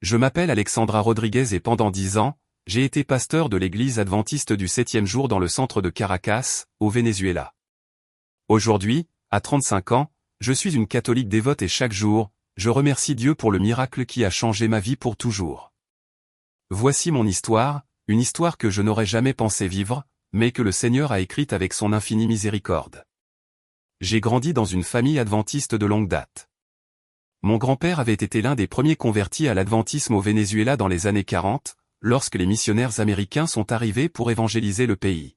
Je m'appelle Alexandra Rodriguez et pendant 10 ans, j'ai été pasteur de l'église adventiste du 7e jour dans le centre de Caracas, au Venezuela. Aujourd'hui, à 35 ans, je suis une catholique dévote et chaque jour, je remercie Dieu pour le miracle qui a changé ma vie pour toujours. Voici mon histoire, une histoire que je n'aurais jamais pensé vivre, mais que le Seigneur a écrite avec son infinie miséricorde. J'ai grandi dans une famille adventiste de longue date. Mon grand-père avait été l'un des premiers convertis à l'adventisme au Venezuela dans les années 40, lorsque les missionnaires américains sont arrivés pour évangéliser le pays.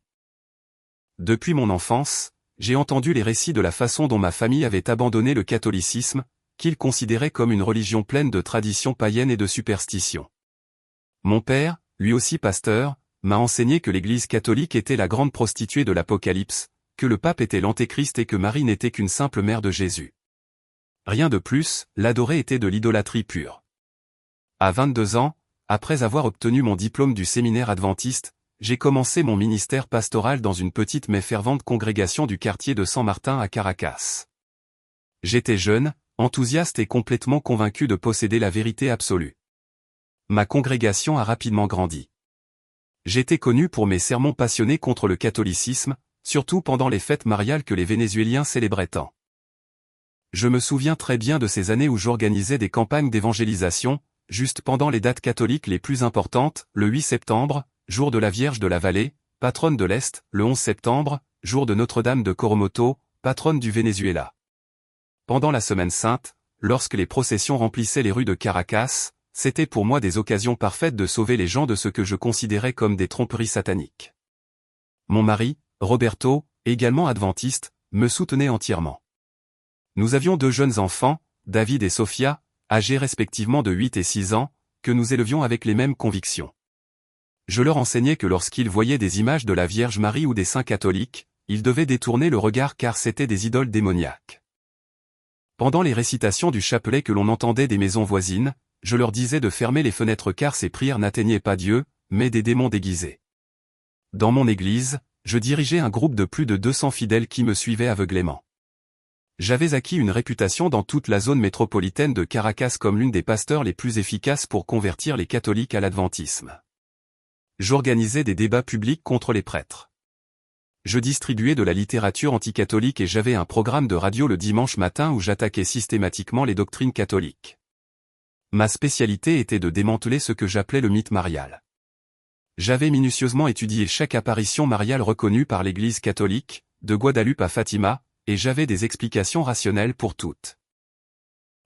Depuis mon enfance, j'ai entendu les récits de la façon dont ma famille avait abandonné le catholicisme, qu'ils considéraient comme une religion pleine de traditions païennes et de superstitions. Mon père, lui aussi pasteur, m'a enseigné que l'Église catholique était la grande prostituée de l'Apocalypse, que le pape était l'antéchrist et que Marie n'était qu'une simple mère de Jésus. Rien de plus, l'adorer était de l'idolâtrie pure. À 22 ans, après avoir obtenu mon diplôme du séminaire adventiste, j'ai commencé mon ministère pastoral dans une petite mais fervente congrégation du quartier de San Martin à Caracas. J'étais jeune, enthousiaste et complètement convaincu de posséder la vérité absolue. Ma congrégation a rapidement grandi. J'étais connu pour mes sermons passionnés contre le catholicisme, surtout pendant les fêtes mariales que les Vénézuéliens célébraient tant. Je me souviens très bien de ces années où j'organisais des campagnes d'évangélisation, juste pendant les dates catholiques les plus importantes, le 8 septembre, jour de la Vierge de la Vallée, patronne de l'Est, le 11 septembre, jour de Notre-Dame de Coromoto, patronne du Venezuela. Pendant la Semaine Sainte, lorsque les processions remplissaient les rues de Caracas, c'était pour moi des occasions parfaites de sauver les gens de ce que je considérais comme des tromperies sataniques. Mon mari, Roberto, également adventiste, me soutenait entièrement. Nous avions 2 jeunes enfants, David et Sophia, âgés respectivement de 8 et 6 ans, que nous élevions avec les mêmes convictions. Je leur enseignais que lorsqu'ils voyaient des images de la Vierge Marie ou des saints catholiques, ils devaient détourner le regard car c'étaient des idoles démoniaques. Pendant les récitations du chapelet que l'on entendait des maisons voisines, je leur disais de fermer les fenêtres car ces prières n'atteignaient pas Dieu, mais des démons déguisés. Dans mon église, je dirigeais un groupe de plus de 200 fidèles qui me suivaient aveuglément. J'avais acquis une réputation dans toute la zone métropolitaine de Caracas comme l'une des pasteurs les plus efficaces pour convertir les catholiques à l'adventisme. J'organisais des débats publics contre les prêtres. Je distribuais de la littérature anticatholique et j'avais un programme de radio le dimanche matin où j'attaquais systématiquement les doctrines catholiques. Ma spécialité était de démanteler ce que j'appelais le mythe marial. J'avais minutieusement étudié chaque apparition mariale reconnue par l'Église catholique, de Guadalupe à Fatima, et j'avais des explications rationnelles pour toutes.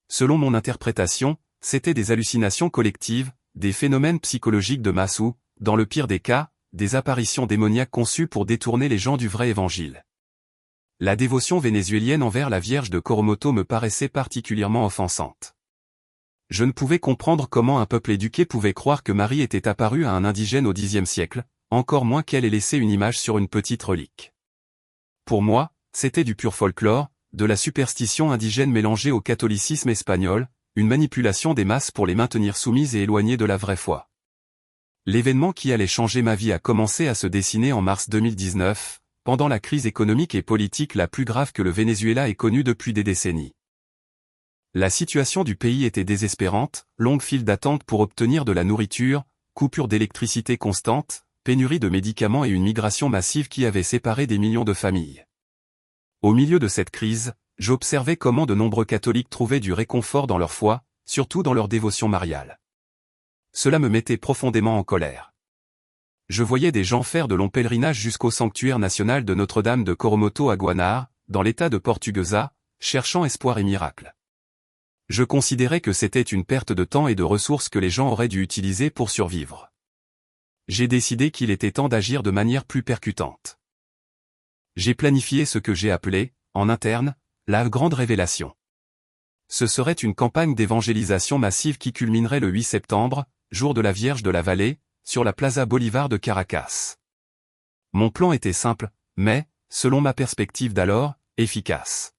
Selon mon interprétation, c'étaient des hallucinations collectives, des phénomènes psychologiques de masse ou, dans le pire des cas, des apparitions démoniaques conçues pour détourner les gens du vrai évangile. La dévotion vénézuélienne envers la Vierge de Coromoto me paraissait particulièrement offensante. Je ne pouvais comprendre comment un peuple éduqué pouvait croire que Marie était apparue à un indigène au Xe siècle, encore moins qu'elle ait laissé une image sur une petite relique. Pour moi, c'était du pur folklore, de la superstition indigène mélangée au catholicisme espagnol, une manipulation des masses pour les maintenir soumises et éloignées de la vraie foi. L'événement qui allait changer ma vie a commencé à se dessiner en mars 2019, pendant la crise économique et politique la plus grave que le Venezuela ait connue depuis des décennies. La situation du pays était désespérante, longue file d'attente pour obtenir de la nourriture, coupure d'électricité constante, pénurie de médicaments et une migration massive qui avait séparé des millions de familles. Au milieu de cette crise, j'observais comment de nombreux catholiques trouvaient du réconfort dans leur foi, surtout dans leur dévotion mariale. Cela me mettait profondément en colère. Je voyais des gens faire de longs pèlerinages jusqu'au sanctuaire national de Notre-Dame de Coromoto à Guanar, dans l'état de Portuguesa, cherchant espoir et miracle. Je considérais que c'était une perte de temps et de ressources que les gens auraient dû utiliser pour survivre. J'ai décidé qu'il était temps d'agir de manière plus percutante. J'ai planifié ce que j'ai appelé, en interne, la grande révélation. Ce serait une campagne d'évangélisation massive qui culminerait le 8 septembre, jour de la Vierge de la Vallée, sur la Plaza Bolivar de Caracas. Mon plan était simple, mais, selon ma perspective d'alors, efficace.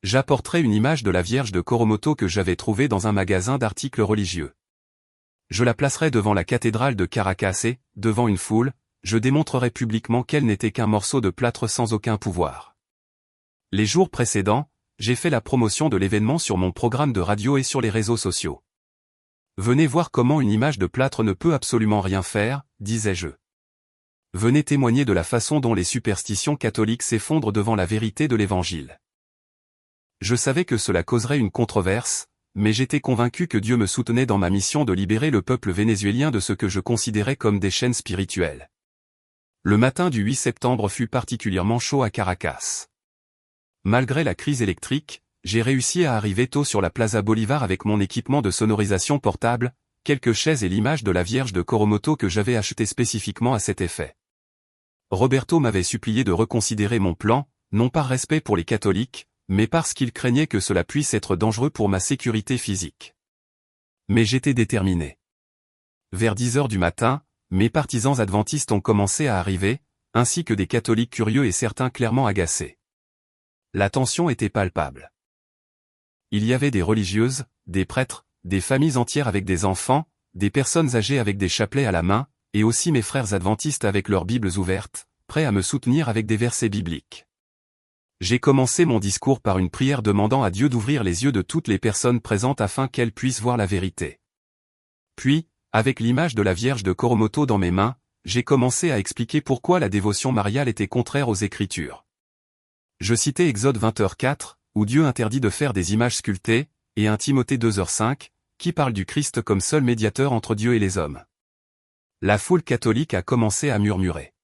J'apporterai une image de la Vierge de Coromoto que j'avais trouvée dans un magasin d'articles religieux. Je la placerai devant la cathédrale de Caracas et, devant une foule, je démontrerai publiquement qu'elle n'était qu'un morceau de plâtre sans aucun pouvoir. Les jours précédents, j'ai fait la promotion de l'événement sur mon programme de radio et sur les réseaux sociaux. Venez voir comment une image de plâtre ne peut absolument rien faire, disais-je. Venez témoigner de la façon dont les superstitions catholiques s'effondrent devant la vérité de l'Évangile. Je savais que cela causerait une controverse, mais j'étais convaincu que Dieu me soutenait dans ma mission de libérer le peuple vénézuélien de ce que je considérais comme des chaînes spirituelles. Le matin du 8 septembre fut particulièrement chaud à Caracas. Malgré la crise électrique, j'ai réussi à arriver tôt sur la Plaza Bolivar avec mon équipement de sonorisation portable, quelques chaises et l'image de la Vierge de Coromoto que j'avais achetée spécifiquement à cet effet. Roberto m'avait supplié de reconsidérer mon plan, non par respect pour les catholiques, mais parce qu'il craignait que cela puisse être dangereux pour ma sécurité physique. Mais j'étais déterminé. Vers 10 heures du matin, mes partisans adventistes ont commencé à arriver, ainsi que des catholiques curieux et certains clairement agacés. La tension était palpable. Il y avait des religieuses, des prêtres, des familles entières avec des enfants, des personnes âgées avec des chapelets à la main, et aussi mes frères adventistes avec leurs Bibles ouvertes, prêts à me soutenir avec des versets bibliques. J'ai commencé mon discours par une prière demandant à Dieu d'ouvrir les yeux de toutes les personnes présentes afin qu'elles puissent voir la vérité. Puis, avec l'image de la Vierge de Coromoto dans mes mains, j'ai commencé à expliquer pourquoi la dévotion mariale était contraire aux Écritures. Je citais Exode 20h4, où Dieu interdit de faire des images sculptées, et 1 Timothée 2h5, qui parle du Christ comme seul médiateur entre Dieu et les hommes. La foule catholique a commencé à murmurer.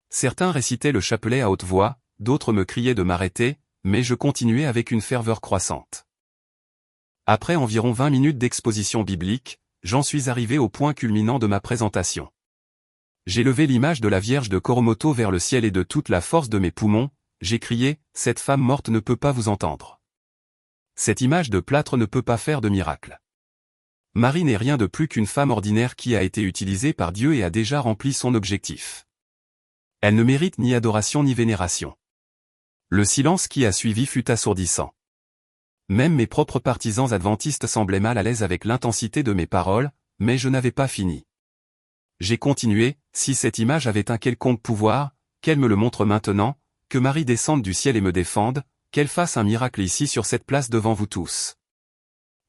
Certains récitaient le chapelet à haute voix, d'autres me criaient de m'arrêter, mais je continuais avec une ferveur croissante. Après environ 20 minutes d'exposition biblique, j'en suis arrivé au point culminant de ma présentation. J'ai levé l'image de la Vierge de Coromoto vers le ciel et de toute la force de mes poumons, j'ai crié, « Cette femme morte ne peut pas vous entendre. Cette image de plâtre ne peut pas faire de miracle. Marie n'est rien de plus qu'une femme ordinaire qui a été utilisée par Dieu et a déjà rempli son objectif. Elle ne mérite ni adoration ni vénération. » Le silence qui a suivi fut assourdissant. Même mes propres partisans adventistes semblaient mal à l'aise avec l'intensité de mes paroles, mais je n'avais pas fini. J'ai continué, si cette image avait un quelconque pouvoir, qu'elle me le montre maintenant, que Marie descende du ciel et me défende, qu'elle fasse un miracle ici sur cette place devant vous tous.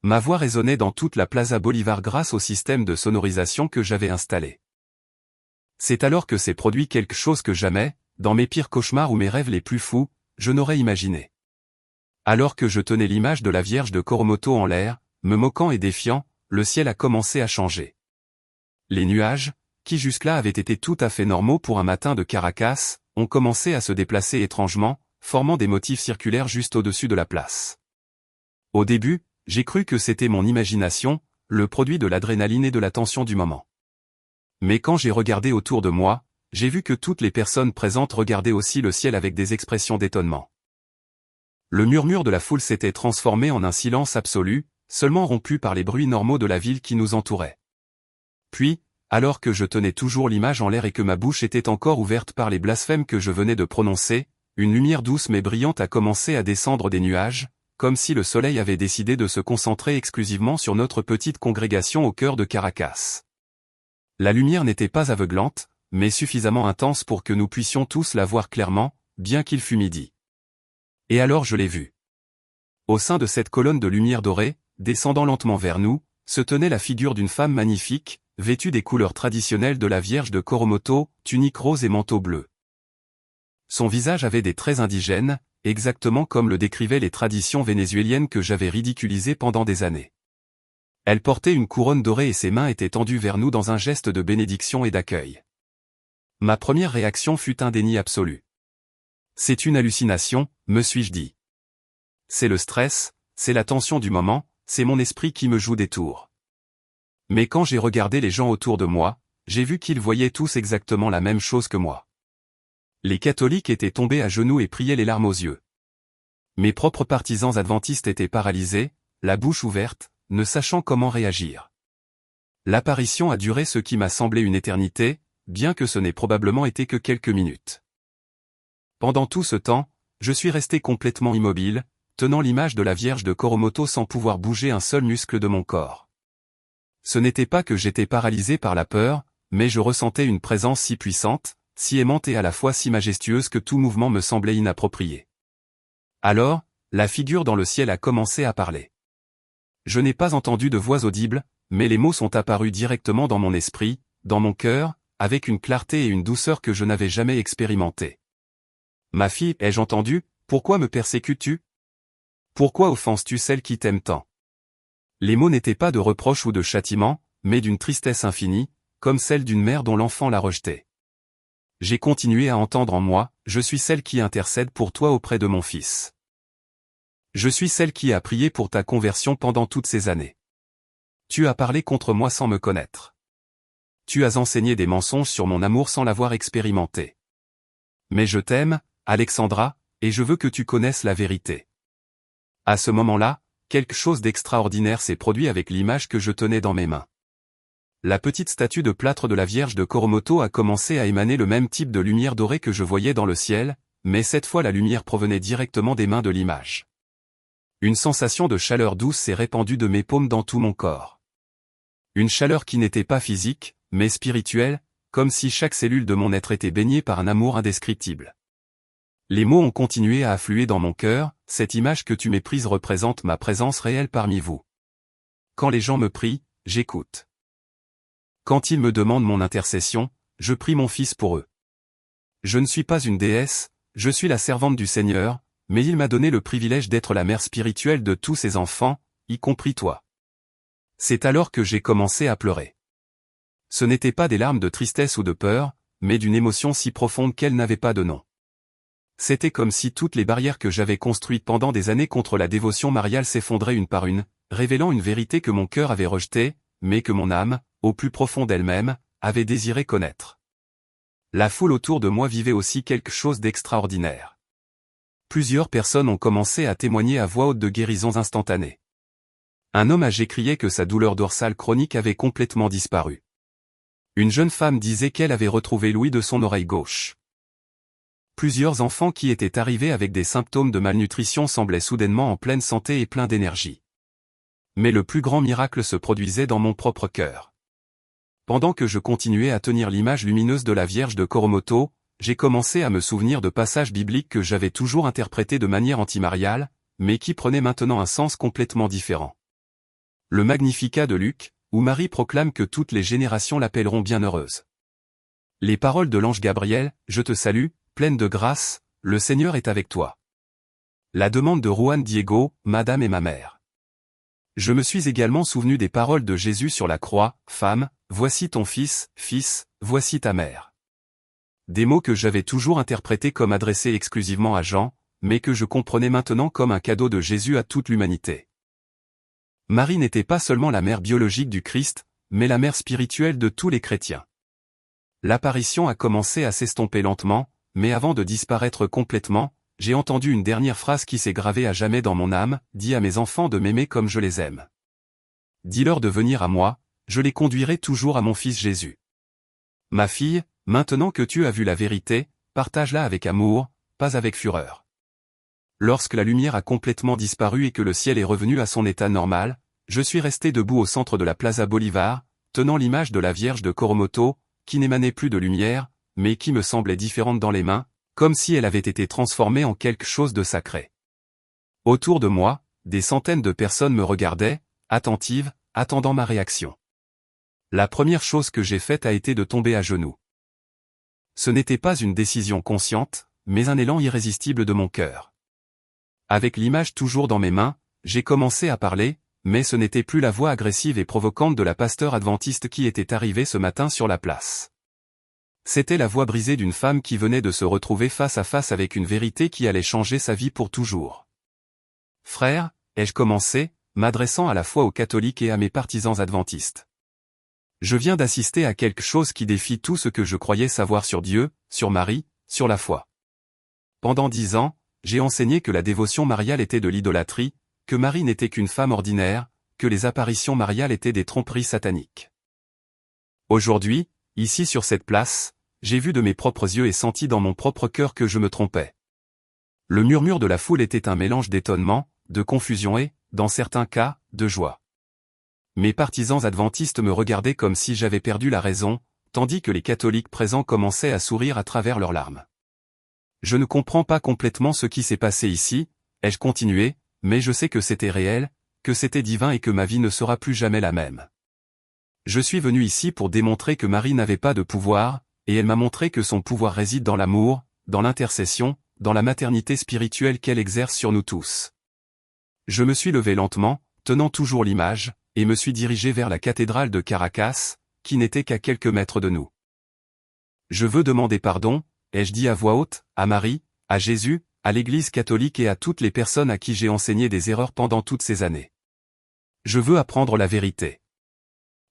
Ma voix résonnait dans toute la Plaza Bolivar grâce au système de sonorisation que j'avais installé. C'est alors que s'est produit quelque chose que jamais, dans mes pires cauchemars ou mes rêves les plus fous, je n'aurais imaginé. Alors que je tenais l'image de la Vierge de Coromoto en l'air, me moquant et défiant, le ciel a commencé à changer. Les nuages, qui jusque-là avaient été tout à fait normaux pour un matin de Caracas, ont commencé à se déplacer étrangement, formant des motifs circulaires juste au-dessus de la place. Au début, j'ai cru que c'était mon imagination, le produit de l'adrénaline et de la tension du moment. Mais quand j'ai regardé autour de moi, j'ai vu que toutes les personnes présentes regardaient aussi le ciel avec des expressions d'étonnement. Le murmure de la foule s'était transformé en un silence absolu, seulement rompu par les bruits normaux de la ville qui nous entourait. Puis, alors que je tenais toujours l'image en l'air et que ma bouche était encore ouverte par les blasphèmes que je venais de prononcer, une lumière douce mais brillante a commencé à descendre des nuages, comme si le soleil avait décidé de se concentrer exclusivement sur notre petite congrégation au cœur de Caracas. La lumière n'était pas aveuglante, mais suffisamment intense pour que nous puissions tous la voir clairement, bien qu'il fût midi. Et alors je l'ai vue. Au sein de cette colonne de lumière dorée, descendant lentement vers nous, se tenait la figure d'une femme magnifique, vêtue des couleurs traditionnelles de la Vierge de Coromoto, tunique rose et manteau bleu. Son visage avait des traits indigènes, exactement comme le décrivaient les traditions vénézuéliennes que j'avais ridiculisées pendant des années. Elle portait une couronne dorée et ses mains étaient tendues vers nous dans un geste de bénédiction et d'accueil. Ma première réaction fut un déni absolu. C'est une hallucination, me suis-je dit. C'est le stress, c'est la tension du moment, c'est mon esprit qui me joue des tours. Mais quand j'ai regardé les gens autour de moi, j'ai vu qu'ils voyaient tous exactement la même chose que moi. Les catholiques étaient tombés à genoux et priaient les larmes aux yeux. Mes propres partisans adventistes étaient paralysés, la bouche ouverte, ne sachant comment réagir. L'apparition a duré ce qui m'a semblé une éternité, bien que ce n'ait probablement été que quelques minutes. Pendant tout ce temps, je suis resté complètement immobile, tenant l'image de la Vierge de Coromoto sans pouvoir bouger un seul muscle de mon corps. Ce n'était pas que j'étais paralysé par la peur, mais je ressentais une présence si puissante, si aimante et à la fois si majestueuse que tout mouvement me semblait inapproprié. Alors, la figure dans le ciel a commencé à parler. Je n'ai pas entendu de voix audible, mais les mots sont apparus directement dans mon esprit, dans mon cœur, avec une clarté et une douceur que je n'avais jamais expérimentées. Ma fille, ai-je entendu, pourquoi me persécutes-tu? Pourquoi offenses-tu celle qui t'aime tant? Les mots n'étaient pas de reproche ou de châtiment, mais d'une tristesse infinie, comme celle d'une mère dont l'enfant l'a rejeté. J'ai continué à entendre en moi, je suis celle qui intercède pour toi auprès de mon fils. Je suis celle qui a prié pour ta conversion pendant toutes ces années. Tu as parlé contre moi sans me connaître. Tu as enseigné des mensonges sur mon amour sans l'avoir expérimenté. Mais je t'aime, Alexandra, et je veux que tu connaisses la vérité. À ce moment-là, quelque chose d'extraordinaire s'est produit avec l'image que je tenais dans mes mains. La petite statue de plâtre de la Vierge de Koromoto a commencé à émaner le même type de lumière dorée que je voyais dans le ciel, mais cette fois la lumière provenait directement des mains de l'image. Une sensation de chaleur douce s'est répandue de mes paumes dans tout mon corps. Une chaleur qui n'était pas physique, mais spirituelle, comme si chaque cellule de mon être était baignée par un amour indescriptible. Les mots ont continué à affluer dans mon cœur, cette image que tu méprises représente ma présence réelle parmi vous. Quand les gens me prient, j'écoute. Quand ils me demandent mon intercession, je prie mon Fils pour eux. Je ne suis pas une déesse, je suis la servante du Seigneur, mais il m'a donné le privilège d'être la mère spirituelle de tous ses enfants, y compris toi. C'est alors que j'ai commencé à pleurer. Ce n'étaient pas des larmes de tristesse ou de peur, mais d'une émotion si profonde qu'elle n'avait pas de nom. C'était comme si toutes les barrières que j'avais construites pendant des années contre la dévotion mariale s'effondraient une par une, révélant une vérité que mon cœur avait rejetée, mais que mon âme, au plus profond d'elle-même, avait désiré connaître. La foule autour de moi vivait aussi quelque chose d'extraordinaire. Plusieurs personnes ont commencé à témoigner à voix haute de guérisons instantanées. Un homme âgé criait que sa douleur dorsale chronique avait complètement disparu. Une jeune femme disait qu'elle avait retrouvé l'ouïe de son oreille gauche. Plusieurs enfants qui étaient arrivés avec des symptômes de malnutrition semblaient soudainement en pleine santé et pleins d'énergie. Mais le plus grand miracle se produisait dans mon propre cœur. Pendant que je continuais à tenir l'image lumineuse de la Vierge de Koromoto, j'ai commencé à me souvenir de passages bibliques que j'avais toujours interprétés de manière antimariale, mais qui prenaient maintenant un sens complètement différent. Le Magnificat de Luc, où Marie proclame que toutes les générations l'appelleront bienheureuse. Les paroles de l'ange Gabriel, « Je te salue, pleine de grâce, le Seigneur est avec toi. » La demande de Juan Diego, « Madame est ma mère. » Je me suis également souvenu des paroles de Jésus sur la croix, « Femme, voici ton fils, fils, voici ta mère. » Des mots que j'avais toujours interprétés comme adressés exclusivement à Jean, mais que je comprenais maintenant comme un cadeau de Jésus à toute l'humanité. Marie n'était pas seulement la mère biologique du Christ, mais la mère spirituelle de tous les chrétiens. L'apparition a commencé à s'estomper lentement, mais avant de disparaître complètement, j'ai entendu une dernière phrase qui s'est gravée à jamais dans mon âme, « Dis à mes enfants de m'aimer comme je les aime. Dis-leur de venir à moi, je les conduirai toujours à mon Fils Jésus. » Ma fille, maintenant que tu as vu la vérité, partage-la avec amour, pas avec fureur. Lorsque la lumière a complètement disparu et que le ciel est revenu à son état normal, je suis resté debout au centre de la Plaza Bolivar, tenant l'image de la Vierge de Koromoto, qui n'émanait plus de lumière, mais qui me semblait différente dans les mains, comme si elle avait été transformée en quelque chose de sacré. Autour de moi, des centaines de personnes me regardaient, attentives, attendant ma réaction. La première chose que j'ai faite a été de tomber à genoux. Ce n'était pas une décision consciente, mais un élan irrésistible de mon cœur. Avec l'image toujours dans mes mains, j'ai commencé à parler, mais ce n'était plus la voix agressive et provocante de la pasteur adventiste qui était arrivée ce matin sur la place. C'était la voix brisée d'une femme qui venait de se retrouver face à face avec une vérité qui allait changer sa vie pour toujours. « Frère », ai-je commencé, m'adressant à la fois aux catholiques et à mes partisans adventistes. Je viens d'assister à quelque chose qui défie tout ce que je croyais savoir sur Dieu, sur Marie, sur la foi. Pendant 10 ans, j'ai enseigné que la dévotion mariale était de l'idolâtrie, que Marie n'était qu'une femme ordinaire, que les apparitions mariales étaient des tromperies sataniques. Aujourd'hui, ici sur cette place, j'ai vu de mes propres yeux et senti dans mon propre cœur que je me trompais. Le murmure de la foule était un mélange d'étonnement, de confusion et, dans certains cas, de joie. Mes partisans adventistes me regardaient comme si j'avais perdu la raison, tandis que les catholiques présents commençaient à sourire à travers leurs larmes. Je ne comprends pas complètement ce qui s'est passé ici, ai-je continué, mais je sais que c'était réel, que c'était divin et que ma vie ne sera plus jamais la même. Je suis venu ici pour démontrer que Marie n'avait pas de pouvoir, et elle m'a montré que son pouvoir réside dans l'amour, dans l'intercession, dans la maternité spirituelle qu'elle exerce sur nous tous. Je me suis levé lentement, tenant toujours l'image, et me suis dirigé vers la cathédrale de Caracas, qui n'était qu'à quelques mètres de nous. Je veux demander pardon, ai-je dit à voix haute, à Marie, à Jésus, à l'Église catholique et à toutes les personnes à qui j'ai enseigné des erreurs pendant toutes ces années. Je veux apprendre la vérité.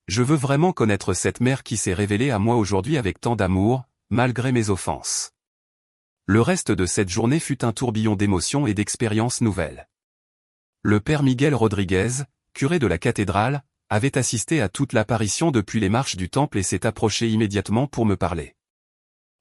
Je veux vraiment connaître cette mère qui s'est révélée à moi aujourd'hui avec tant d'amour, malgré mes offenses. Le reste de cette journée fut un tourbillon d'émotions et d'expériences nouvelles. Le père Miguel Rodriguez, curé de la cathédrale, avait assisté à toute l'apparition depuis les marches du temple et s'est approché immédiatement pour me parler.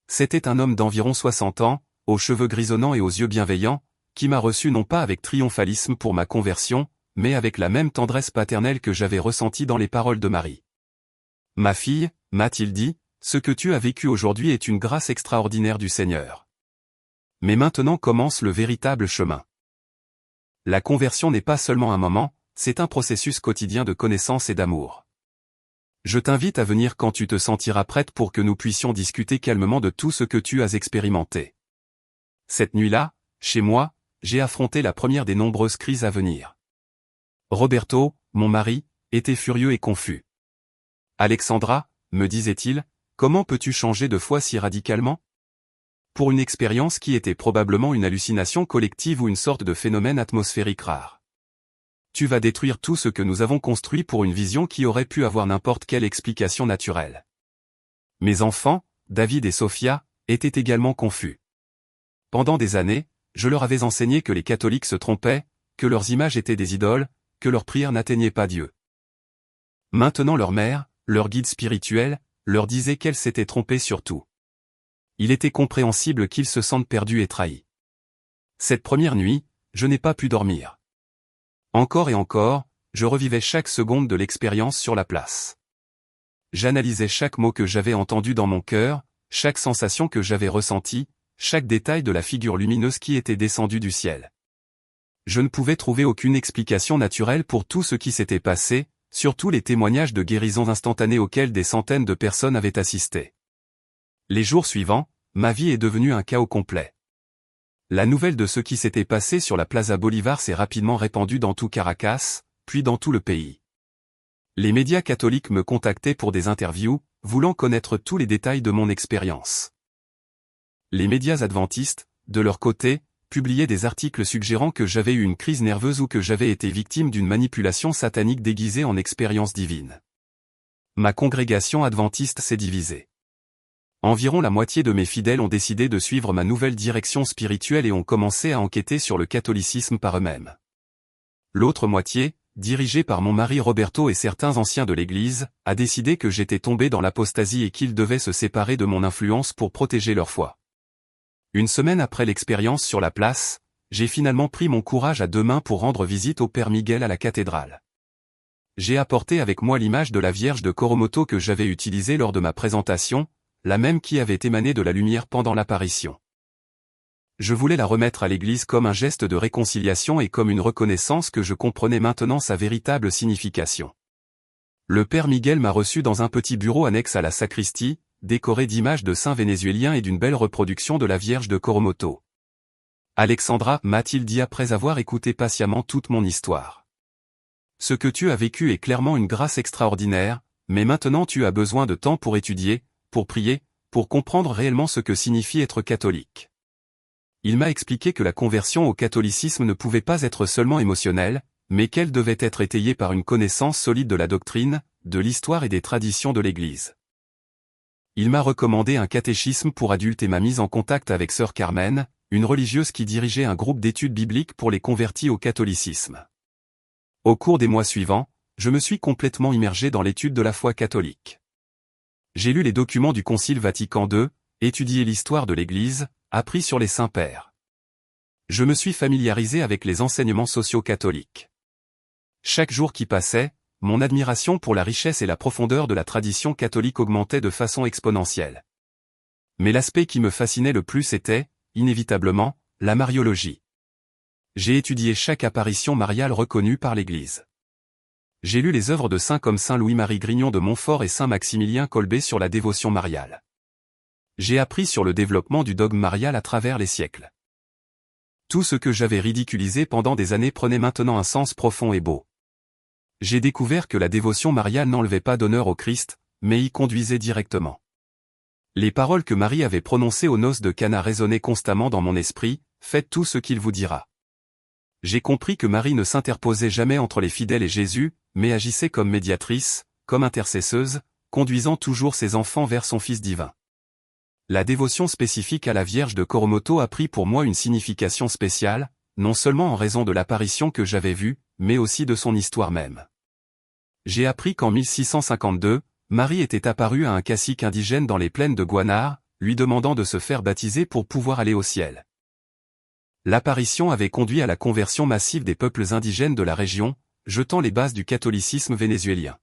C'était un homme d'environ 60 ans, aux cheveux grisonnants et aux yeux bienveillants, qui m'a reçu non pas avec triomphalisme pour ma conversion, mais avec la même tendresse paternelle que j'avais ressentie dans les paroles de Marie. « Ma fille, m'a-t-il dit, ce que tu as vécu aujourd'hui est une grâce extraordinaire du Seigneur. Mais maintenant commence le véritable chemin. La conversion n'est pas seulement un moment, c'est un processus quotidien de connaissance et d'amour. Je t'invite à venir quand tu te sentiras prête pour que nous puissions discuter calmement de tout ce que tu as expérimenté. Cette nuit-là, chez moi, j'ai affronté la première des nombreuses crises à venir. Roberto, mon mari, était furieux et confus. Alexandra, me disait-il, comment peux-tu changer de foi si radicalement ? Pour une expérience qui était probablement une hallucination collective ou une sorte de phénomène atmosphérique rare. Tu vas détruire tout ce que nous avons construit pour une vision qui aurait pu avoir n'importe quelle explication naturelle. Mes enfants, David et Sophia, étaient également confus. Pendant des années, je leur avais enseigné que les catholiques se trompaient, que leurs images étaient des idoles, que leurs prières n'atteignaient pas Dieu. Maintenant leur mère, leur guide spirituel, leur disait qu'elle s'était trompée sur tout. Il était compréhensible qu'ils se sentent perdus et trahis. Cette première nuit, je n'ai pas pu dormir. Encore et encore, je revivais chaque seconde de l'expérience sur la place. J'analysais chaque mot que j'avais entendu dans mon cœur, chaque sensation que j'avais ressentie, chaque détail de la figure lumineuse qui était descendue du ciel. Je ne pouvais trouver aucune explication naturelle pour tout ce qui s'était passé, surtout les témoignages de guérisons instantanées auxquels des centaines de personnes avaient assisté. Les jours suivants, ma vie est devenue un chaos complet. La nouvelle de ce qui s'était passé sur la Plaza Bolivar s'est rapidement répandue dans tout Caracas, puis dans tout le pays. Les médias catholiques me contactaient pour des interviews, voulant connaître tous les détails de mon expérience. Les médias adventistes, de leur côté, publiaient des articles suggérant que j'avais eu une crise nerveuse ou que j'avais été victime d'une manipulation satanique déguisée en expérience divine. Ma congrégation adventiste s'est divisée. Environ la moitié de mes fidèles ont décidé de suivre ma nouvelle direction spirituelle et ont commencé à enquêter sur le catholicisme par eux-mêmes. L'autre moitié, dirigée par mon mari Roberto et certains anciens de l'Église, a décidé que j'étais tombé dans l'apostasie et qu'ils devaient se séparer de mon influence pour protéger leur foi. Une semaine après l'expérience sur la place, j'ai finalement pris mon courage à deux mains pour rendre visite au Père Miguel à la cathédrale. J'ai apporté avec moi l'image de la Vierge de Coromoto que j'avais utilisée lors de ma présentation, la même qui avait émané de la lumière pendant l'apparition. Je voulais la remettre à l'Église comme un geste de réconciliation et comme une reconnaissance que je comprenais maintenant sa véritable signification. Le Père Miguel m'a reçu dans un petit bureau annexe à la sacristie, décoré d'images de saints vénézuéliens et d'une belle reproduction de la Vierge de Coromoto. Alexandra, m'a-t-il dit après avoir écouté patiemment toute mon histoire. Ce que tu as vécu est clairement une grâce extraordinaire, mais maintenant tu as besoin de temps pour étudier, pour prier, pour comprendre réellement ce que signifie être catholique. Il m'a expliqué que la conversion au catholicisme ne pouvait pas être seulement émotionnelle, mais qu'elle devait être étayée par une connaissance solide de la doctrine, de l'histoire et des traditions de l'Église. Il m'a recommandé un catéchisme pour adultes et m'a mis en contact avec sœur Carmen, une religieuse qui dirigeait un groupe d'études bibliques pour les convertis au catholicisme. Au cours des mois suivants, je me suis complètement immergé dans l'étude de la foi catholique. J'ai lu les documents du Concile Vatican II, étudié l'histoire de l'Église, appris sur les saints-pères. Je me suis familiarisé avec les enseignements sociaux catholiques. Chaque jour qui passait, mon admiration pour la richesse et la profondeur de la tradition catholique augmentait de façon exponentielle. Mais l'aspect qui me fascinait le plus était, inévitablement, la mariologie. J'ai étudié chaque apparition mariale reconnue par l'Église. J'ai lu les œuvres de saints comme saint Louis-Marie Grignon de Montfort et saint Maximilien Kolbe sur la dévotion mariale. J'ai appris sur le développement du dogme marial à travers les siècles. Tout ce que j'avais ridiculisé pendant des années prenait maintenant un sens profond et beau. J'ai découvert que la dévotion mariale n'enlevait pas d'honneur au Christ, mais y conduisait directement. Les paroles que Marie avait prononcées aux noces de Cana résonnaient constamment dans mon esprit, « Faites tout ce qu'il vous dira ». J'ai compris que Marie ne s'interposait jamais entre les fidèles et Jésus, mais agissait comme médiatrice, comme intercesseuse, conduisant toujours ses enfants vers son Fils divin. La dévotion spécifique à la Vierge de Koromoto a pris pour moi une signification spéciale, non seulement en raison de l'apparition que j'avais vue, mais aussi de son histoire même. J'ai appris qu'en 1652, Marie était apparue à un cacique indigène dans les plaines de Guanare, lui demandant de se faire baptiser pour pouvoir aller au ciel. L'apparition avait conduit à la conversion massive des peuples indigènes de la région, jetant les bases du catholicisme vénézuélien.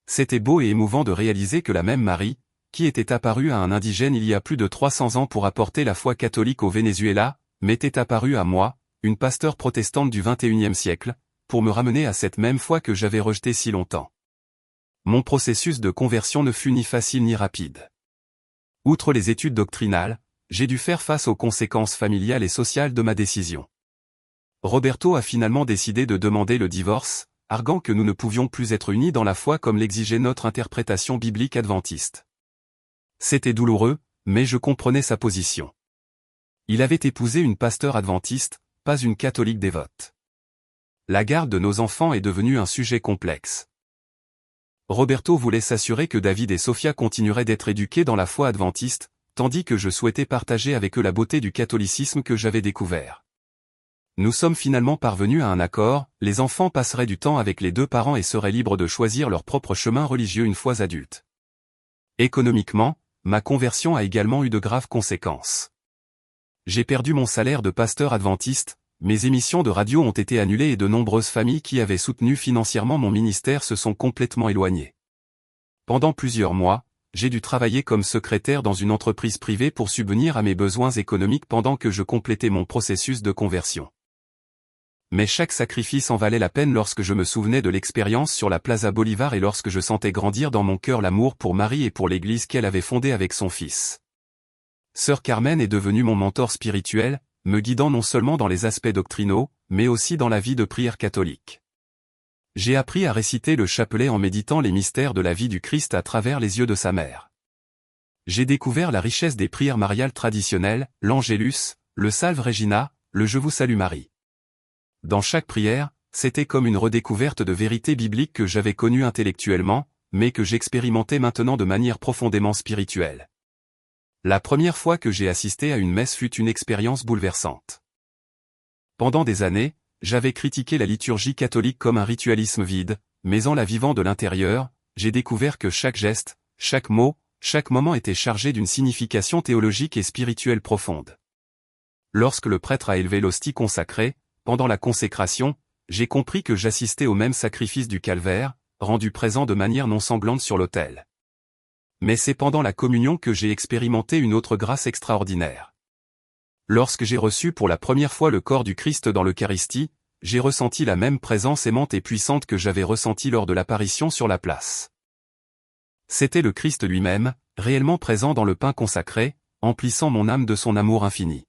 C'était beau et émouvant de réaliser que la même Marie, qui était apparue à un indigène il y a plus de 300 ans pour apporter la foi catholique au Venezuela, m'était apparue à moi, une pasteur protestante du XXIe siècle, pour me ramener à cette même foi que j'avais rejetée si longtemps. Mon processus de conversion ne fut ni facile ni rapide. Outre les études doctrinales, j'ai dû faire face aux conséquences familiales et sociales de ma décision. Roberto a finalement décidé de demander le divorce, arguant que nous ne pouvions plus être unis dans la foi comme l'exigeait notre interprétation biblique adventiste. C'était douloureux, mais je comprenais sa position. Il avait épousé une pasteure adventiste, pas une catholique dévote. La garde de nos enfants est devenue un sujet complexe. Roberto voulait s'assurer que David et Sophia continueraient d'être éduqués dans la foi adventiste, tandis que je souhaitais partager avec eux la beauté du catholicisme que j'avais découvert. Nous sommes finalement parvenus à un accord, les enfants passeraient du temps avec les deux parents et seraient libres de choisir leur propre chemin religieux une fois adultes. Économiquement, ma conversion a également eu de graves conséquences. J'ai perdu mon salaire de pasteur adventiste, mes émissions de radio ont été annulées et de nombreuses familles qui avaient soutenu financièrement mon ministère se sont complètement éloignées. Pendant plusieurs mois, j'ai dû travailler comme secrétaire dans une entreprise privée pour subvenir à mes besoins économiques pendant que je complétais mon processus de conversion. Mais chaque sacrifice en valait la peine lorsque je me souvenais de l'expérience sur la Plaza Bolivar et lorsque je sentais grandir dans mon cœur l'amour pour Marie et pour l'Église qu'elle avait fondée avec son fils. Sœur Carmen est devenue mon mentor spirituel, me guidant non seulement dans les aspects doctrinaux, mais aussi dans la vie de prière catholique. J'ai appris à réciter le chapelet en méditant les mystères de la vie du Christ à travers les yeux de sa mère. J'ai découvert la richesse des prières mariales traditionnelles, l'Angélus, le Salve Regina, le Je vous salue Marie. Dans chaque prière, c'était comme une redécouverte de vérités bibliques que j'avais connues intellectuellement, mais que j'expérimentais maintenant de manière profondément spirituelle. La première fois que j'ai assisté à une messe fut une expérience bouleversante. Pendant des années, j'avais critiqué la liturgie catholique comme un ritualisme vide, mais en la vivant de l'intérieur, j'ai découvert que chaque geste, chaque mot, chaque moment était chargé d'une signification théologique et spirituelle profonde. Lorsque le prêtre a élevé l'hostie consacrée, pendant la consécration, j'ai compris que j'assistais au même sacrifice du calvaire, rendu présent de manière non sanglante sur l'autel. Mais c'est pendant la communion que j'ai expérimenté une autre grâce extraordinaire. Lorsque j'ai reçu pour la première fois le corps du Christ dans l'Eucharistie, j'ai ressenti la même présence aimante et puissante que j'avais ressentie lors de l'apparition sur la place. C'était le Christ lui-même, réellement présent dans le pain consacré, emplissant mon âme de son amour infini.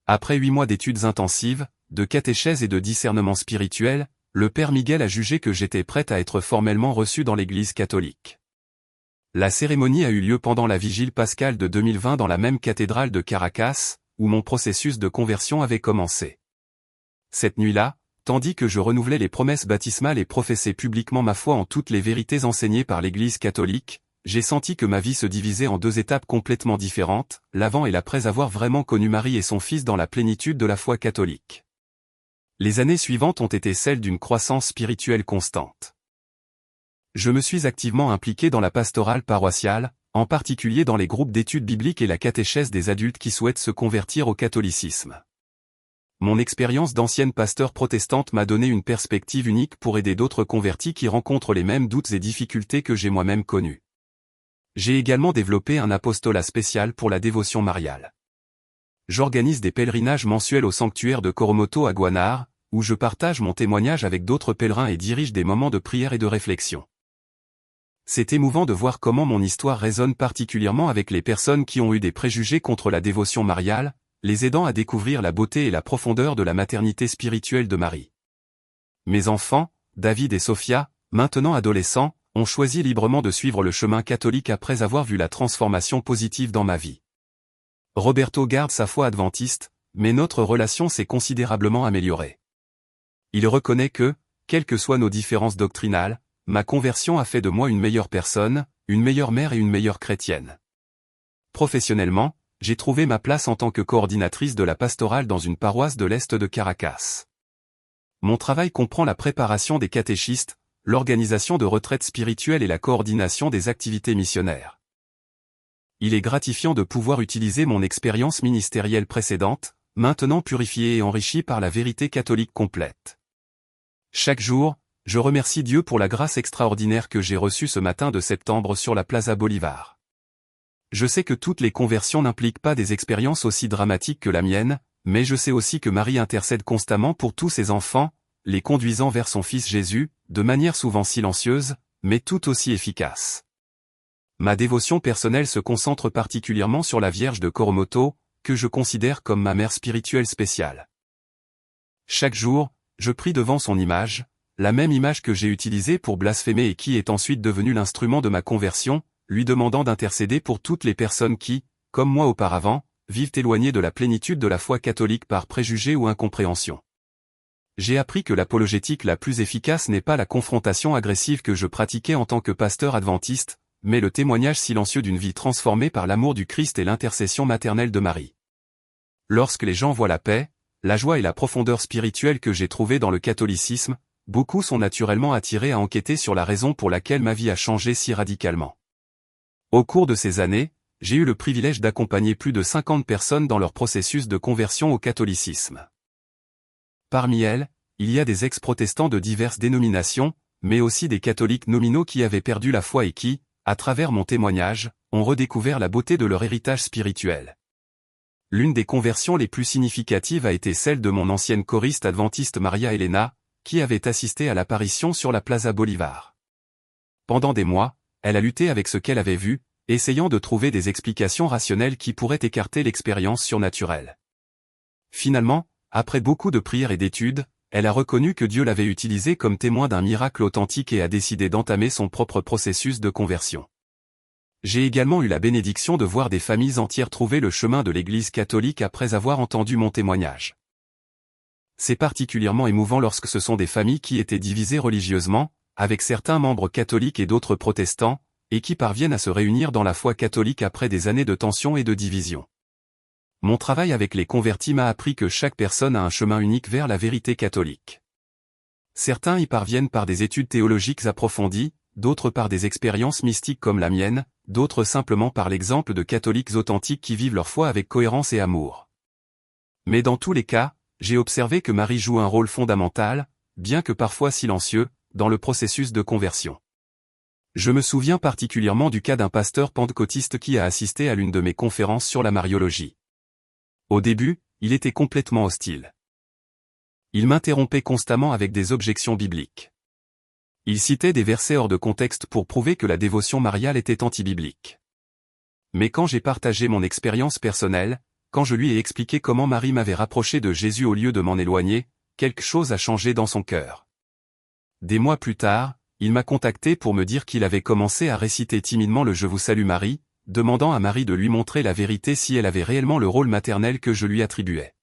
Après 8 mois d'études intensives, de catéchèse et de discernement spirituel, le Père Miguel a jugé que j'étais prête à être formellement reçue dans l'Église catholique. La cérémonie a eu lieu pendant la vigile pascale de 2020 dans la même cathédrale de Caracas, où mon processus de conversion avait commencé. Cette nuit-là, tandis que je renouvelais les promesses baptismales et professais publiquement ma foi en toutes les vérités enseignées par l'Église catholique, j'ai senti que ma vie se divisait en 2 étapes complètement différentes, l'avant et l'après avoir vraiment connu Marie et son Fils dans la plénitude de la foi catholique. Les années suivantes ont été celles d'une croissance spirituelle constante. Je me suis activement impliqué dans la pastorale paroissiale, en particulier dans les groupes d'études bibliques et la catéchèse des adultes qui souhaitent se convertir au catholicisme. Mon expérience d'ancienne pasteur protestante m'a donné une perspective unique pour aider d'autres convertis qui rencontrent les mêmes doutes et difficultés que j'ai moi-même connus. J'ai également développé un apostolat spécial pour la dévotion mariale. J'organise des pèlerinages mensuels au sanctuaire de Koromoto à Guanare, où je partage mon témoignage avec d'autres pèlerins et dirige des moments de prière et de réflexion. C'est émouvant de voir comment mon histoire résonne particulièrement avec les personnes qui ont eu des préjugés contre la dévotion mariale, les aidant à découvrir la beauté et la profondeur de la maternité spirituelle de Marie. Mes enfants, David et Sophia, maintenant adolescents, ont choisi librement de suivre le chemin catholique après avoir vu la transformation positive dans ma vie. Roberto garde sa foi adventiste, mais notre relation s'est considérablement améliorée. Il reconnaît que, quelles que soient nos différences doctrinales, ma conversion a fait de moi une meilleure personne, une meilleure mère et une meilleure chrétienne. Professionnellement, j'ai trouvé ma place en tant que coordinatrice de la pastorale dans une paroisse de l'Est de Caracas. Mon travail comprend la préparation des catéchistes, l'organisation de retraites spirituelles et la coordination des activités missionnaires. Il est gratifiant de pouvoir utiliser mon expérience ministérielle précédente, maintenant purifiée et enrichie par la vérité catholique complète. Chaque jour, je remercie Dieu pour la grâce extraordinaire que j'ai reçue ce matin de septembre sur la Plaza Bolivar. Je sais que toutes les conversions n'impliquent pas des expériences aussi dramatiques que la mienne, mais je sais aussi que Marie intercède constamment pour tous ses enfants, les conduisant vers son Fils Jésus, de manière souvent silencieuse, mais tout aussi efficace. Ma dévotion personnelle se concentre particulièrement sur la Vierge de Coromoto, que je considère comme ma mère spirituelle spéciale. Chaque jour, je prie devant son image, la même image que j'ai utilisée pour blasphémer et qui est ensuite devenue l'instrument de ma conversion, lui demandant d'intercéder pour toutes les personnes qui, comme moi auparavant, vivent éloignées de la plénitude de la foi catholique par préjugés ou incompréhension. J'ai appris que l'apologétique la plus efficace n'est pas la confrontation agressive que je pratiquais en tant que pasteur adventiste, mais le témoignage silencieux d'une vie transformée par l'amour du Christ et l'intercession maternelle de Marie. Lorsque les gens voient la paix, la joie et la profondeur spirituelle que j'ai trouvée dans le catholicisme, beaucoup sont naturellement attirés à enquêter sur la raison pour laquelle ma vie a changé si radicalement. Au cours de ces années, j'ai eu le privilège d'accompagner plus de 50 personnes dans leur processus de conversion au catholicisme. Parmi elles, il y a des ex-protestants de diverses dénominations, mais aussi des catholiques nominaux qui avaient perdu la foi et qui, à travers mon témoignage, ont redécouvert la beauté de leur héritage spirituel. L'une des conversions les plus significatives a été celle de mon ancienne choriste adventiste Maria Elena, qui avait assisté à l'apparition sur la Plaza Bolivar. Pendant des mois, elle a lutté avec ce qu'elle avait vu, essayant de trouver des explications rationnelles qui pourraient écarter l'expérience surnaturelle. Finalement, après beaucoup de prières et d'études, elle a reconnu que Dieu l'avait utilisée comme témoin d'un miracle authentique et a décidé d'entamer son propre processus de conversion. J'ai également eu la bénédiction de voir des familles entières trouver le chemin de l'Église catholique après avoir entendu mon témoignage. C'est particulièrement émouvant lorsque ce sont des familles qui étaient divisées religieusement, avec certains membres catholiques et d'autres protestants, et qui parviennent à se réunir dans la foi catholique après des années de tension et de division. Mon travail avec les convertis m'a appris que chaque personne a un chemin unique vers la vérité catholique. Certains y parviennent par des études théologiques approfondies, d'autres par des expériences mystiques comme la mienne, d'autres simplement par l'exemple de catholiques authentiques qui vivent leur foi avec cohérence et amour. Mais dans tous les cas, j'ai observé que Marie joue un rôle fondamental, bien que parfois silencieux, dans le processus de conversion. Je me souviens particulièrement du cas d'un pasteur pentecôtiste qui a assisté à l'une de mes conférences sur la mariologie. Au début, il était complètement hostile. Il m'interrompait constamment avec des objections bibliques. Il citait des versets hors de contexte pour prouver que la dévotion mariale était anti-biblique. Mais quand j'ai partagé mon expérience personnelle, quand je lui ai expliqué comment Marie m'avait rapproché de Jésus au lieu de m'en éloigner, quelque chose a changé dans son cœur. Des mois plus tard, il m'a contacté pour me dire qu'il avait commencé à réciter timidement le « Je vous salue Marie », demandant à Marie de lui montrer la vérité si elle avait réellement le rôle maternel que je lui attribuais.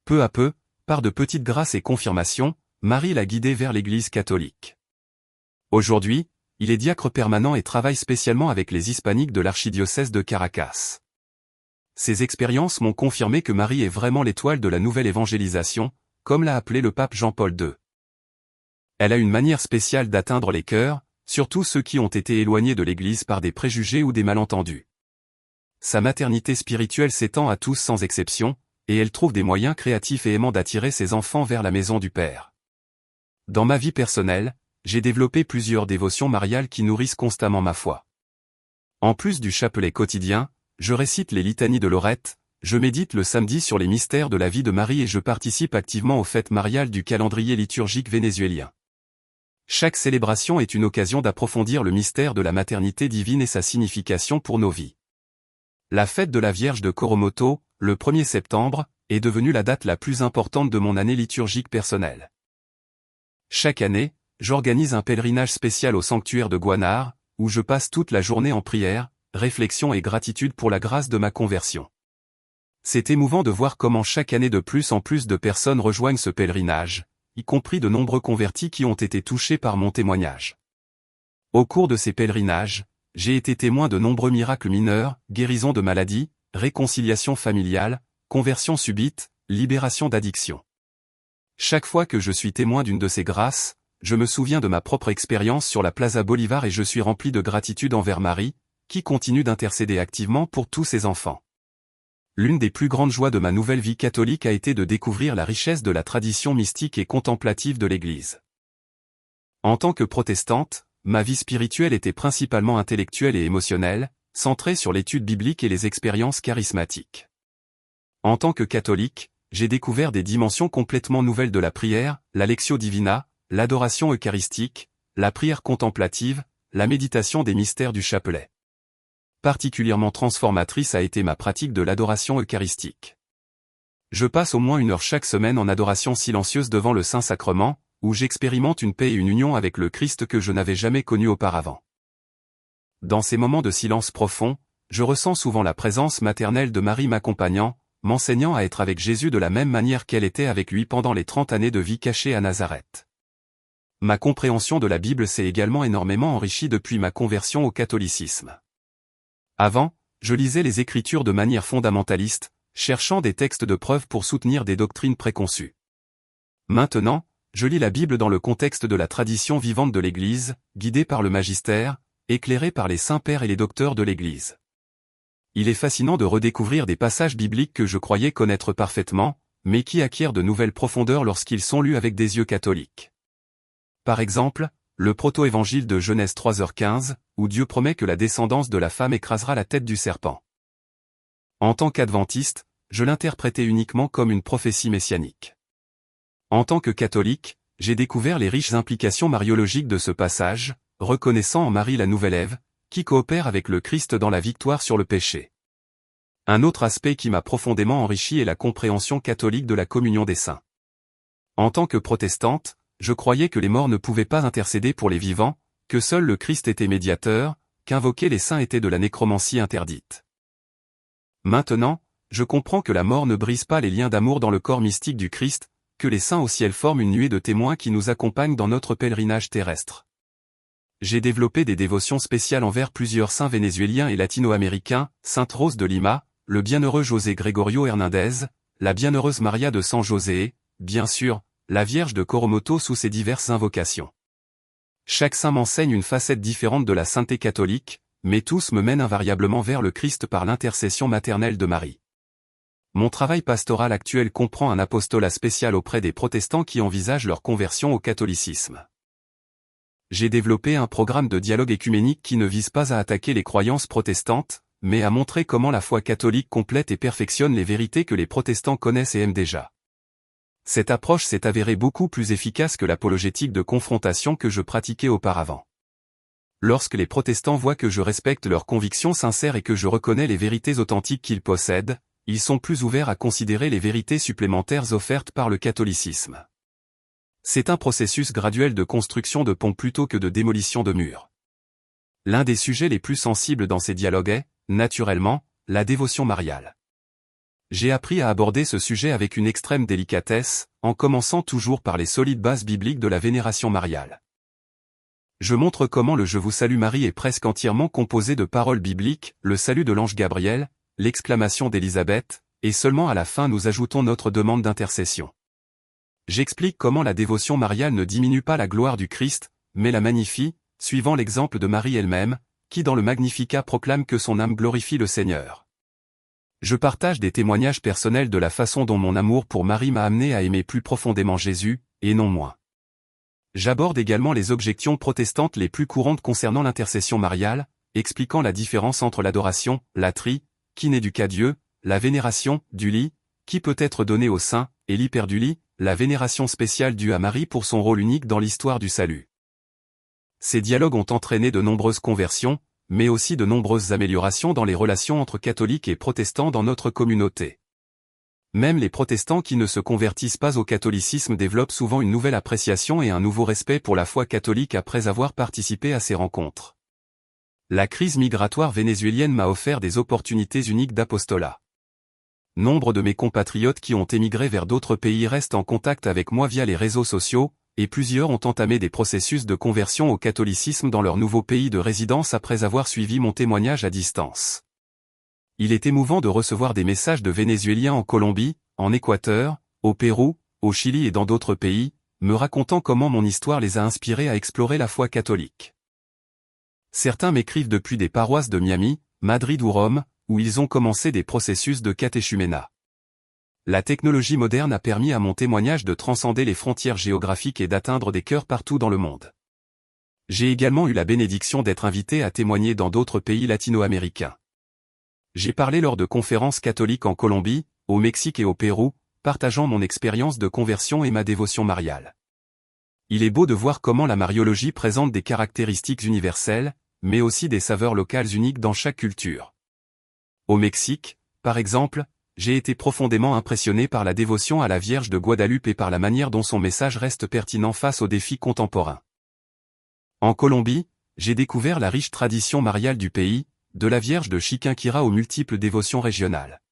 Peu à peu, par de petites grâces et confirmations, Marie l'a guidé vers l'Église catholique. Aujourd'hui, il est diacre permanent et travaille spécialement avec les hispaniques de l'archidiocèse de Caracas. Ces expériences m'ont confirmé que Marie est vraiment l'étoile de la nouvelle évangélisation, comme l'a appelé le pape Jean-Paul II. Elle a une manière spéciale d'atteindre les cœurs, surtout ceux qui ont été éloignés de l'Église par des préjugés ou des malentendus. Sa maternité spirituelle s'étend à tous sans exception, et elle trouve des moyens créatifs et aimants d'attirer ses enfants vers la maison du Père. Dans ma vie personnelle, j'ai développé plusieurs dévotions mariales qui nourrissent constamment ma foi. En plus du chapelet quotidien, je récite les litanies de Lorette, je médite le samedi sur les mystères de la vie de Marie et je participe activement aux fêtes mariales du calendrier liturgique vénézuélien. Chaque célébration est une occasion d'approfondir le mystère de la maternité divine et sa signification pour nos vies. La fête de la Vierge de Coromoto, le 1er septembre, est devenue la date la plus importante de mon année liturgique personnelle. Chaque année, j'organise un pèlerinage spécial au sanctuaire de Guanar, où je passe toute la journée en prière, réflexion et gratitude pour la grâce de ma conversion. C'est émouvant de voir comment chaque année de plus en plus de personnes rejoignent ce pèlerinage, y compris de nombreux convertis qui ont été touchés par mon témoignage. Au cours de ces pèlerinages, j'ai été témoin de nombreux miracles mineurs, guérison de maladies, réconciliation familiale, conversion subite, libération d'addiction. Chaque fois que je suis témoin d'une de ces grâces, je me souviens de ma propre expérience sur la Plaza Bolivar et je suis rempli de gratitude envers Marie, qui continue d'intercéder activement pour tous ses enfants. L'une des plus grandes joies de ma nouvelle vie catholique a été de découvrir la richesse de la tradition mystique et contemplative de l'Église. En tant que protestante, ma vie spirituelle était principalement intellectuelle et émotionnelle, centrée sur l'étude biblique et les expériences charismatiques. En tant que catholique, j'ai découvert des dimensions complètement nouvelles de la prière, la lectio divina, l'adoration eucharistique, la prière contemplative, la méditation des mystères du chapelet. Particulièrement transformatrice a été ma pratique de l'adoration eucharistique. Je passe au moins 1 heure chaque semaine en adoration silencieuse devant le Saint-Sacrement, où j'expérimente une paix et une union avec le Christ que je n'avais jamais connu auparavant. Dans ces moments de silence profond, je ressens souvent la présence maternelle de Marie m'accompagnant, m'enseignant à être avec Jésus de la même manière qu'elle était avec lui pendant les 30 années de vie cachée à Nazareth. Ma compréhension de la Bible s'est également énormément enrichie depuis ma conversion au catholicisme. Avant, je lisais les Écritures de manière fondamentaliste, cherchant des textes de preuve pour soutenir des doctrines préconçues. Maintenant, je lis la Bible dans le contexte de la tradition vivante de l'Église, guidée par le magistère, éclairée par les saints pères et les docteurs de l'Église. Il est fascinant de redécouvrir des passages bibliques que je croyais connaître parfaitement, mais qui acquièrent de nouvelles profondeurs lorsqu'ils sont lus avec des yeux catholiques. Par exemple, le proto-évangile de Genèse 3h15, où Dieu promet que la descendance de la femme écrasera la tête du serpent. En tant qu'adventiste, je l'interprétais uniquement comme une prophétie messianique. En tant que catholique, j'ai découvert les riches implications mariologiques de ce passage, reconnaissant en Marie la nouvelle Ève, qui coopère avec le Christ dans la victoire sur le péché. Un autre aspect qui m'a profondément enrichi est la compréhension catholique de la communion des saints. En tant que protestante, je croyais que les morts ne pouvaient pas intercéder pour les vivants, que seul le Christ était médiateur, qu'invoquer les saints était de la nécromancie interdite. Maintenant, je comprends que la mort ne brise pas les liens d'amour dans le corps mystique du Christ, que les saints au ciel forment une nuée de témoins qui nous accompagnent dans notre pèlerinage terrestre. J'ai développé des dévotions spéciales envers plusieurs saints vénézuéliens et latino-américains, Sainte Rose de Lima, le bienheureux José Gregorio Hernández, la bienheureuse Maria de San José et, bien sûr, la Vierge de Coromoto sous ses diverses invocations. Chaque saint m'enseigne une facette différente de la sainteté catholique, mais tous me mènent invariablement vers le Christ par l'intercession maternelle de Marie. Mon travail pastoral actuel comprend un apostolat spécial auprès des protestants qui envisagent leur conversion au catholicisme. J'ai développé un programme de dialogue écuménique qui ne vise pas à attaquer les croyances protestantes, mais à montrer comment la foi catholique complète et perfectionne les vérités que les protestants connaissent et aiment déjà. Cette approche s'est avérée beaucoup plus efficace que l'apologétique de confrontation que je pratiquais auparavant. Lorsque les protestants voient que je respecte leurs convictions sincères et que je reconnais les vérités authentiques qu'ils possèdent, ils sont plus ouverts à considérer les vérités supplémentaires offertes par le catholicisme. C'est un processus graduel de construction de ponts plutôt que de démolition de murs. L'un des sujets les plus sensibles dans ces dialogues est, naturellement, la dévotion mariale. J'ai appris à aborder ce sujet avec une extrême délicatesse, en commençant toujours par les solides bases bibliques de la vénération mariale. Je montre comment le Je vous salue Marie est presque entièrement composé de paroles bibliques, le salut de l'ange Gabriel, l'exclamation d'Élisabeth, et seulement à la fin nous ajoutons notre demande d'intercession. J'explique comment la dévotion mariale ne diminue pas la gloire du Christ, mais la magnifie, suivant l'exemple de Marie elle-même, qui dans le Magnificat proclame que son âme glorifie le Seigneur. Je partage des témoignages personnels de la façon dont mon amour pour Marie m'a amené à aimer plus profondément Jésus, et non moins. J'aborde également les objections protestantes les plus courantes concernant l'intercession mariale, expliquant la différence entre l'adoration, latrie, qui n'est du qu'à Dieu, la vénération du lit, qui peut être donnée au saint, et l'hyperdulie, la vénération spéciale due à Marie pour son rôle unique dans l'histoire du salut. Ces dialogues ont entraîné de nombreuses conversions, mais aussi de nombreuses améliorations dans les relations entre catholiques et protestants dans notre communauté. Même les protestants qui ne se convertissent pas au catholicisme développent souvent une nouvelle appréciation et un nouveau respect pour la foi catholique après avoir participé à ces rencontres. La crise migratoire vénézuélienne m'a offert des opportunités uniques d'apostolat. Nombre de mes compatriotes qui ont émigré vers d'autres pays restent en contact avec moi via les réseaux sociaux, et plusieurs ont entamé des processus de conversion au catholicisme dans leur nouveau pays de résidence après avoir suivi mon témoignage à distance. Il est émouvant de recevoir des messages de Vénézuéliens en Colombie, en Équateur, au Pérou, au Chili et dans d'autres pays, me racontant comment mon histoire les a inspirés à explorer la foi catholique. Certains m'écrivent depuis des paroisses de Miami, Madrid ou Rome, où ils ont commencé des processus de catéchuménat. La technologie moderne a permis à mon témoignage de transcender les frontières géographiques et d'atteindre des cœurs partout dans le monde. J'ai également eu la bénédiction d'être invité à témoigner dans d'autres pays latino-américains. J'ai parlé lors de conférences catholiques en Colombie, au Mexique et au Pérou, partageant mon expérience de conversion et ma dévotion mariale. Il est beau de voir comment la mariologie présente des caractéristiques universelles, mais aussi des saveurs locales uniques dans chaque culture. Au Mexique, par exemple, j'ai été profondément impressionné par la dévotion à la Vierge de Guadalupe et par la manière dont son message reste pertinent face aux défis contemporains. En Colombie, j'ai découvert la riche tradition mariale du pays, de la Vierge de Chiquinquirá aux multiples dévotions régionales.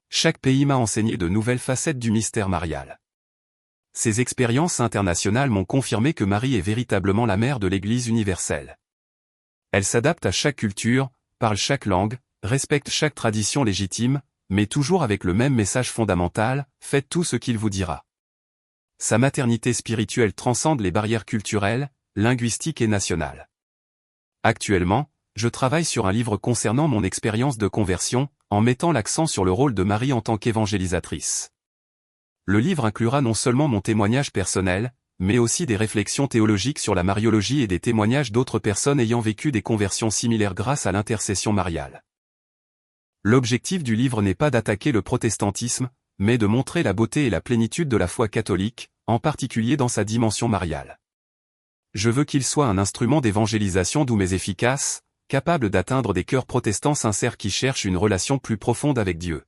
Chaque pays m'a enseigné de nouvelles facettes du mystère marial. Ces expériences internationales m'ont confirmé que Marie est véritablement la mère de l'Église universelle. Elle s'adapte à chaque culture, parle chaque langue, respecte chaque tradition légitime, mais toujours avec le même message fondamental, faites tout ce qu'il vous dira. Sa maternité spirituelle transcende les barrières culturelles, linguistiques et nationales. Actuellement, je travaille sur un livre concernant mon expérience de conversion, en mettant l'accent sur le rôle de Marie en tant qu'évangélisatrice. Le livre inclura non seulement mon témoignage personnel, mais aussi des réflexions théologiques sur la mariologie et des témoignages d'autres personnes ayant vécu des conversions similaires grâce à l'intercession mariale. L'objectif du livre n'est pas d'attaquer le protestantisme, mais de montrer la beauté et la plénitude de la foi catholique, en particulier dans sa dimension mariale. Je veux qu'il soit un instrument d'évangélisation doux mais efficace, capable d'atteindre des cœurs protestants sincères qui cherchent une relation plus profonde avec Dieu.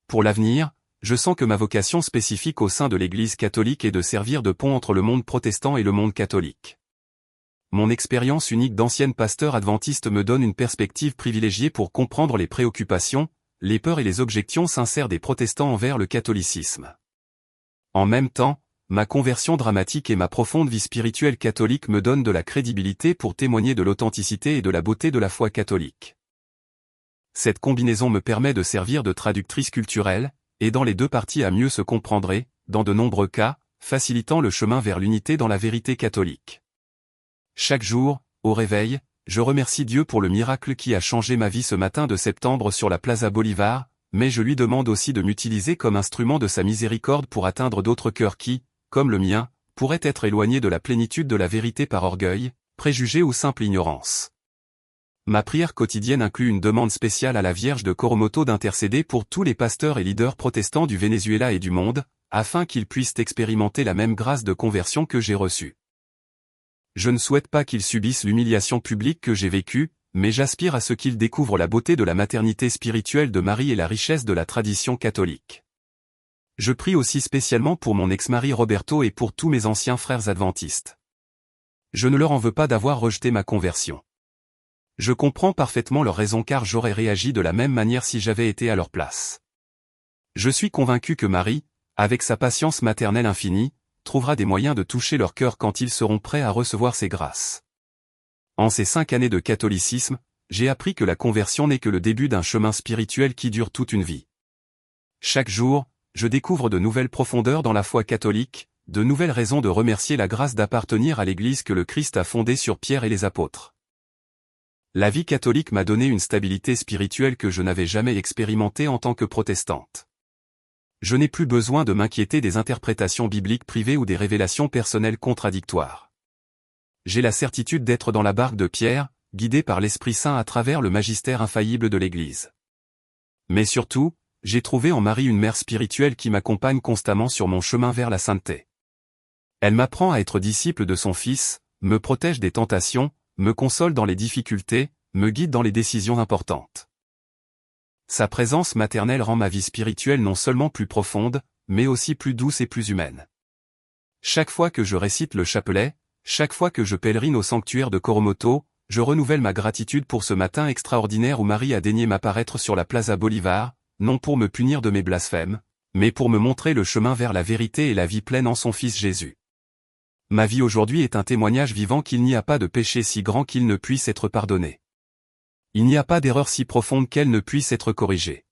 Pour l'avenir, je sens que ma vocation spécifique au sein de l'Église catholique est de servir de pont entre le monde protestant et le monde catholique. Mon expérience unique d'ancien pasteur adventiste me donne une perspective privilégiée pour comprendre les préoccupations, les peurs et les objections sincères des protestants envers le catholicisme. En même temps, ma conversion dramatique et ma profonde vie spirituelle catholique me donnent de la crédibilité pour témoigner de l'authenticité et de la beauté de la foi catholique. Cette combinaison me permet de servir de traductrice culturelle, aidant les deux parties à mieux se comprendre et, dans de nombreux cas, facilitant le chemin vers l'unité dans la vérité catholique. Chaque jour, au réveil, je remercie Dieu pour le miracle qui a changé ma vie ce matin de septembre sur la Plaza Bolivar, mais je lui demande aussi de m'utiliser comme instrument de sa miséricorde pour atteindre d'autres cœurs qui, comme le mien, pourraient être éloignés de la plénitude de la vérité par orgueil, préjugé ou simple ignorance. Ma prière quotidienne inclut une demande spéciale à la Vierge de Coromoto d'intercéder pour tous les pasteurs et leaders protestants du Venezuela et du monde, afin qu'ils puissent expérimenter la même grâce de conversion que j'ai reçue. Je ne souhaite pas qu'ils subissent l'humiliation publique que j'ai vécue, mais j'aspire à ce qu'ils découvrent la beauté de la maternité spirituelle de Marie et la richesse de la tradition catholique. Je prie aussi spécialement pour mon ex-mari Roberto et pour tous mes anciens frères adventistes. Je ne leur en veux pas d'avoir rejeté ma conversion. Je comprends parfaitement leurs raisons car j'aurais réagi de la même manière si j'avais été à leur place. Je suis convaincu que Marie, avec sa patience maternelle infinie, trouvera des moyens de toucher leur cœur quand ils seront prêts à recevoir ses grâces. En ces 5 années de catholicisme, j'ai appris que la conversion n'est que le début d'un chemin spirituel qui dure toute une vie. Chaque jour, je découvre de nouvelles profondeurs dans la foi catholique, de nouvelles raisons de remercier la grâce d'appartenir à l'Église que le Christ a fondée sur Pierre et les apôtres. La vie catholique m'a donné une stabilité spirituelle que je n'avais jamais expérimentée en tant que protestante. Je n'ai plus besoin de m'inquiéter des interprétations bibliques privées ou des révélations personnelles contradictoires. J'ai la certitude d'être dans la barque de Pierre, guidé par l'Esprit Saint à travers le magistère infaillible de l'Église. Mais surtout, j'ai trouvé en Marie une mère spirituelle qui m'accompagne constamment sur mon chemin vers la sainteté. Elle m'apprend à être disciple de son Fils, me protège des tentations, me console dans les difficultés, me guide dans les décisions importantes. Sa présence maternelle rend ma vie spirituelle non seulement plus profonde, mais aussi plus douce et plus humaine. Chaque fois que je récite le chapelet, chaque fois que je pèlerine au sanctuaire de Coromoto, je renouvelle ma gratitude pour ce matin extraordinaire où Marie a daigné m'apparaître sur la Plaza Bolivar, non pour me punir de mes blasphèmes, mais pour me montrer le chemin vers la vérité et la vie pleine en son Fils Jésus. Ma vie aujourd'hui est un témoignage vivant qu'il n'y a pas de péché si grand qu'il ne puisse être pardonné. Il n'y a pas d'erreur si profonde qu'elle ne puisse être corrigée.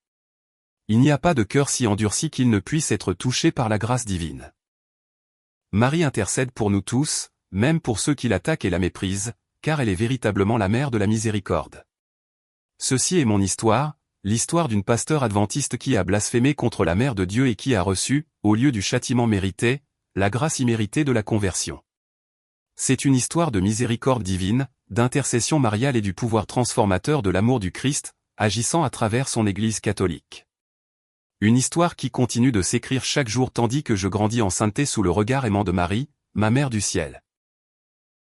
Il n'y a pas de cœur si endurci qu'il ne puisse être touché par la grâce divine. Marie intercède pour nous tous, même pour ceux qui l'attaquent et la méprisent, car elle est véritablement la mère de la miséricorde. Ceci est mon histoire, l'histoire d'une pasteur adventiste qui a blasphémé contre la mère de Dieu et qui a reçu, au lieu du châtiment mérité, la grâce imméritée de la conversion. C'est une histoire de miséricorde divine, d'intercession mariale et du pouvoir transformateur de l'amour du Christ, agissant à travers son Église catholique. Une histoire qui continue de s'écrire chaque jour tandis que je grandis en sainteté sous le regard aimant de Marie, ma mère du ciel.